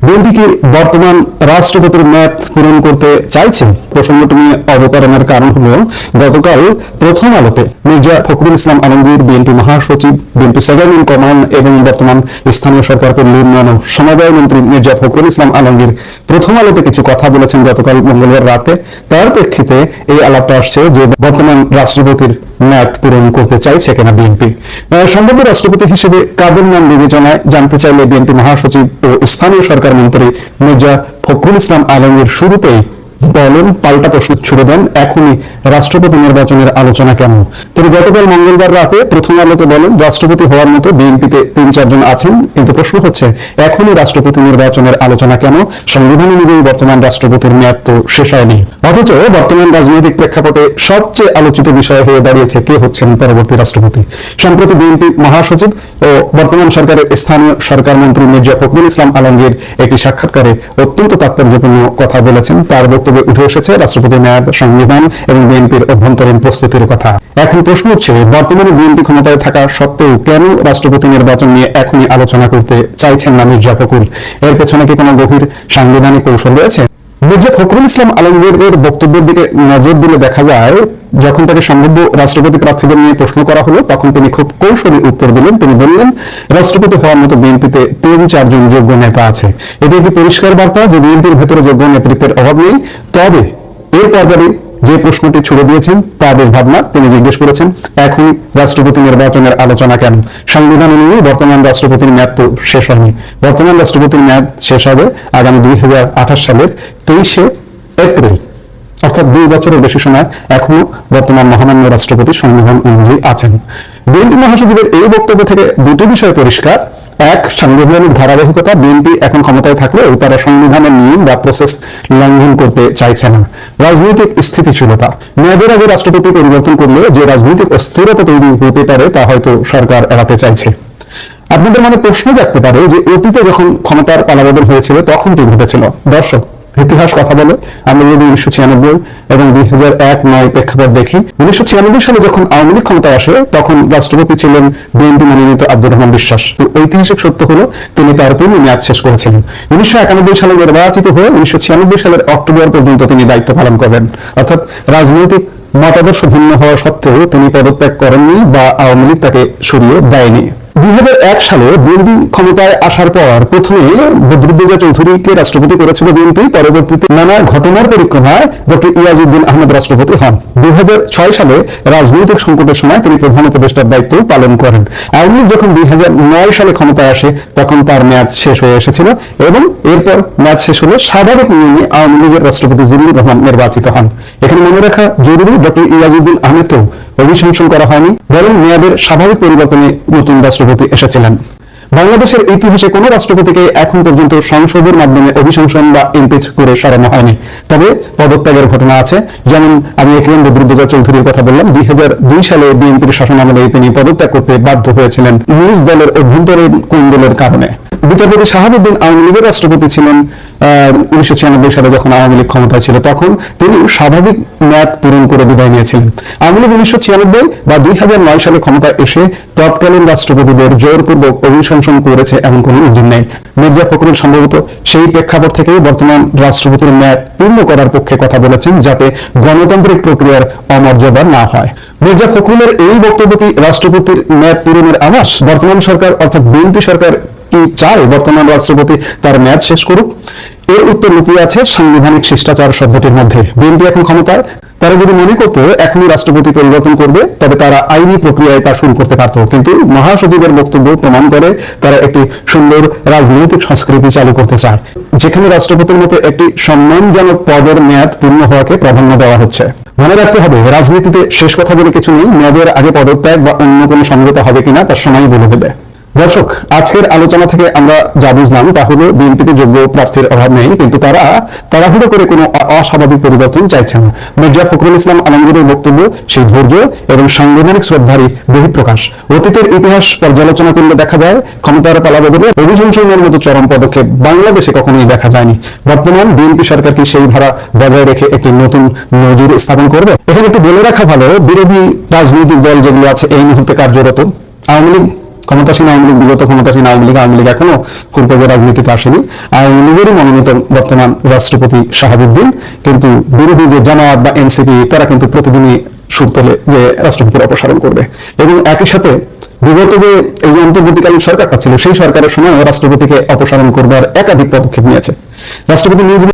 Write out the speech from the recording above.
BNP কি বর্তমান রাষ্ট্রপতির মেয়াদ পূরণ করতে চাইছে? প্রসঙ্গটি নিয়ে অবতারণার কারণ হলো গতকাল প্রথম আলোতে মির্জা ফখরুল ইসলাম আলমগীর, বিএনপি মহাসচিব, বিএনপি সেক্রেটারি ইন কমান্ড এবং বর্তমান স্থানীয় সরকার পল্লী উন্নয়ন ও সমবায় মন্ত্রী মির্জা ফখরুল ইসলাম আলমগীর প্রথম আলোতে কিছু কথা বলেছেন গতকাল মঙ্গলবার রাতে। তার প্রেক্ষিতে এই আলাপটা আসছে যে বর্তমান রাষ্ট্রপতির মেয়াদ পূরণ করতে চাইছে কিনা বিএনপি। সম্ভাব্য রাষ্ট্রপতি হিসেবে কাদের নাম বিবেচনায় জানতে চাইলে বিএনপি মহাসচিব ও স্থানীয় সরকার মন্ত্রী মির্জা ফখরুল ইসলাম আলমগীর শুরুতেই বলেন, পাল্টা প্রশ্ন ছুড়ে দেন, এখনই রাষ্ট্রপতি নির্বাচনের আলোচনা কেন? তিনি গতকাল মঙ্গলবার রাতে প্রথম আলোকে বলেন, রাষ্ট্রপতি হওয়ার মতো বিএনপিতে ৩-৪ জন আছেন, কিন্তু প্রশ্ন হচ্ছে এখনই রাষ্ট্রপতি নির্বাচনের আলোচনা কেন? সংবিধান অনুযায়ী বর্তমান রাষ্ট্রপতির মেয়াদ তো শেষ হয়নি। অথচ বর্তমান রাজনৈতিক প্রেক্ষাপটে সবচেয়ে আলোচিত বিষয় হয়ে দাঁড়িয়েছে কে হচ্ছেন পরবর্তী রাষ্ট্রপতি। সম্প্রতি বিএনপি মহাসচিব ও বর্তমান সরকারের স্থানীয় সরকার মন্ত্রী মির্জা ফখরুল ইসলাম আলমগীর একটি সাক্ষাৎকারে অত্যন্ত তাৎপর্যপূর্ণ কথা বলেছেন। তার বক্তব্যে উঠে এসেছে রাষ্ট্রপতির মেয়াদ, সংবিধান এবং বিএনপির অভ্যন্তরীণ প্রস্তুতির কথা। এখন প্রশ্ন হচ্ছে, বর্তমানে বিএনপি ক্ষমতায় থাকা সত্ত্বেও কেন রাষ্ট্রপতি নির্বাচন নিয়ে এখনই আলোচনা করতে চাইছেন না মির্জা ফখরুল? এর পেছনে কি কোনো গভীর সাংবিধানিক কৌশল রয়েছে? মির্জা ফখরুল ইসলাম আলমগীরের বক্তব্যের দিকে নজর দিলে দেখা যায়, যখন তাকে সম্ভাব্য রাষ্ট্রপতি প্রার্থীদের নিয়ে প্রশ্ন করা হলো তখন তিনি খুব কৌশলী উত্তর দিলেন। তিনি বললেন, রাষ্ট্রপতি হওয়ার মতো বিএনপিতে ৩-৪ জন যোগ্য নেতা আছে। এটি একটি পরিষ্কার বার্তা যে বিএনপির ভেতরে যোগ্য নেতৃত্বের অভাব নেই। তবে এর পরপরই যে প্রশ্নটি ছুড়ে দিয়েছেন তা বেশ ভাবনার। তিনি জিজ্ঞেস করেছেন, এখন রাষ্ট্রপতি নির্বাচনের আলোচনা কেন? সংবিধান অনুযায়ী বর্তমান রাষ্ট্রপতির মেয়াদ তো শেষ হয়নি। বর্তমান রাষ্ট্রপতির মেয়াদ শেষ হবে আগামী 2028 সালের 23শে এপ্রিল, অর্থাৎ 2 বছরের বেশি সময় এখনো বর্তমান মহামান্য রাষ্ট্রপতি সংবিধান অনুযায়ী আছেন। বিএনপি মহাসচিবের এই বক্তব্য থেকে দুটি বিষয় পরিষ্কার। এক, সাংবিধানিক ধারাবাহিকতা। বিএনপি এখন ক্ষমতায় থাকলেও তারা সংবিধানের নিয়ম বা প্রসেস লঙ্ঘন করতে চাইছে না। রাজনৈতিক স্থিতিশীলতা। মেয়াদের আগে রাষ্ট্রপতি পরিবর্তন করলে যে রাজনৈতিক অস্থিরতা তৈরি হতে পারে তা হয়তো সরকার এড়াতে চাইছে। আপনাদের মনে প্রশ্ন জাগতে পারে যে অতীতে যখন ক্ষমতার পালাবদল হয়েছিল তখন কি ঘটেছিল? দর্শক, ইতিহাস কথা বলে। আমরা যদি 1996 এবং 2001-9 প্রেক্ষাপট দেখি, 1996 সালে যখন আওয়ামী লীগ ক্ষমতায় আসে তখন রাষ্ট্রপতি ছিলেন বিএনপি মনোনীত আব্দুর রহমান বিশ্বাস। ঐতিহাসিক সত্য হলো তিনি তার পূর্ণ মেয়াদ শেষ করেছিলেন। 1991 সালে নির্বাচিত হয়ে 1996 সালের অক্টোবর পর্যন্ত তিনি দায়িত্ব পালন করেন। অর্থাৎ রাজনৈতিক মতাদর্শ ভিন্ন হওয়া সত্ত্বেও তিনি পদত্যাগ করেননি বা আওয়ামী লীগ তাকে সরিয়ে দেয়নি। 2001 সালে বিএনপি ক্ষমতায় আসার পর প্রথমে বদরুদ্দোজা চৌধুরীকে রাষ্ট্রপতি করেছিল বিএনপি। পরবর্তীতে নানা ঘটনার পরিক্রমায় ডক্টর ইয়াজউদ্দিন আহমেদ রাষ্ট্রপতি হন। 2006 সালে রাজনৈতিক সংকটের সময় তিনি প্রধান উপদেষ্টার দায়িত্ব পালন করেন। আওয়ামী লীগ যখন 2009 সালে ক্ষমতায় আসে তখন তার মেয়াদ শেষ হয়ে এসেছিল এবং এরপর মেয়াদ শেষ হলে স্বাভাবিক নিয়মে আওয়ামী লীগের রাষ্ট্রপতি জিল্লুর রহমান নির্বাচিত হন। এখানে মনে রাখা জরুরি, ডক্টর ইয়াজউদ্দিন আহমেদকেও অভিশংসন করা হয়নি, বরং মেয়াদের স্বাভাবিক পরিবর্তনে নতুন রাষ্ট্রপতি এসেছিলেন। বাংলাদেশের ইতিহাসে কোন রাষ্ট্রপতিকে এখন পর্যন্ত সংসদের মাধ্যমে অভিশংসন বা ইমপিচ করে সরানো হয়নি। তবে পদত্যাগের ঘটনা আছে। যেমন আমি একেএম বদরুদ্দোজা চৌধুরীর কথা বললাম। 2002 সালে বিএনপির শাসনামলে তিনি পদত্যাগ করতে বাধ্য হয়েছিলেন নিজ দলের অভ্যন্তরীণ কুণ্ডলের কারণে। বিচারপতি শাহাবুদ্দিন আওয়ামী লীগের রাষ্ট্রপতি ছিলেন 1996 সালে যখন আওয়ামী লীগ ক্ষমতায় ছিল। তখন তিনি স্বাভাবিক মেয়াদ পূরণ করে বিদায় নিয়েছিলেন। আওয়ামী লীগ 1996 বা 2009 সালে ক্ষমতায় এসে তৎকালীন রাষ্ট্রপতিদের জোরপূর্বক অভিশংসন করেছে এমন কোনো ইঞ্জিন নেই। মির্জা ফখরুল সম্ভবত সেই প্রেক্ষাপট থেকেই বর্তমান রাষ্ট্রপতির মেয়াদ পূর্ণ করার পক্ষে কথা বলেছেন, যাতে গণতান্ত্রিক প্রক্রিয়ার অমর্যাদা না হয়। মির্জা ফখরুলের এই বক্তব্য কি রাষ্ট্রপতির মেয়াদ পূরণের আভাস? বর্তমান সরকার অর্থাৎ বিএনপি সরকার কি চায় বর্তমান রাষ্ট্রপতি তার মেয়াদ শেষ করুক? এর উত্তর লুকিয়ে আছে সাংবিধানিক শিষ্টাচার শব্দটির মধ্যে। বিএনপি এখন ক্ষমতায়, তারা যদি মনে করত এখনই রাষ্ট্রপতি পরিবর্তন করবে তবে তারা আইনি প্রক্রিয়ায় তা শুরু করতে পারত। কিন্তু মহাসচিবের বক্তব্য প্রমাণ করে তারা একটি সুন্দর রাজনৈতিক সংস্কৃতি চালু করতে চায়, যেখানে রাষ্ট্রপতির মতো একটি সম্মানজনক পদের মেয়াদ পূর্ণ হওয়াকে প্রাধান্য দেওয়া হচ্ছে। মনে রাখতে হবে, রাজনীতিতে শেষ কথা বলে কিছু নেই। মেয়াদের আগে পদত্যাগ বা অন্য কোনো সমঝোতা হবে কিনা তার সময়ই বলে দেবে। দর্শক, আজকের আলোচনা থেকে আমরা যা বুঝলাম তা হলো বিএনপিতে যোগ্য প্রার্থীর অভাব নেই, কিন্তু তারা তাড়াহুড়ো করে কোনো অস্বাভাবিক পরিবর্তন চাইছে না। মির্জা ফখরুল ইসলাম আলমগীরের বক্তব্য সেই ধৈর্য এবং সাংবিধানিক শ্রদ্ধারই বহিঃপ্রকাশ। অতীতের ইতিহাস পর্যালোচনা করলে দেখা যায় ক্ষমতার পালাবদলে অভিশংসনের মতো চরম পদক্ষেপ বাংলাদেশে কখনোই দেখা যায়নি। বর্তমান বিএনপি সরকার কি সেই ধারা বজায় রেখে একটি নতুন নজির স্থাপন করবে? এখানে একটু বলে রাখা ভালো, বিরোধী রাজনৈতিক দল যেগুলো আছে এই মুহূর্তে কার্যরত, আওয়ামী লীগ ক্ষমতাসীন আওয়ামী লীগ, বিগত ক্ষমতাসীন আওয়ামী লীগ এখনো ফুল পেজে রাজনীতিতে আসেনি। আওয়ামী লীগেরই মনোনীত বর্তমান রাষ্ট্রপতি শাহাবুদ্দিন, কিন্তু বিরোধী যে জামায়াত বা এনসিপি তারা কিন্তু প্রতিদিনই সুর তোলে যে রাষ্ট্রপতির অপসারণ করবে। এবং একই সাথে বিগত যে এই যে অন্তর্বর্তীকালীন সরকারটা ছিল, সেই সরকারের সময় রাষ্ট্রপতিকে অপসারণ করবার একাধিক পদক্ষেপ নিয়েছে। রাষ্ট্রপতি নিজ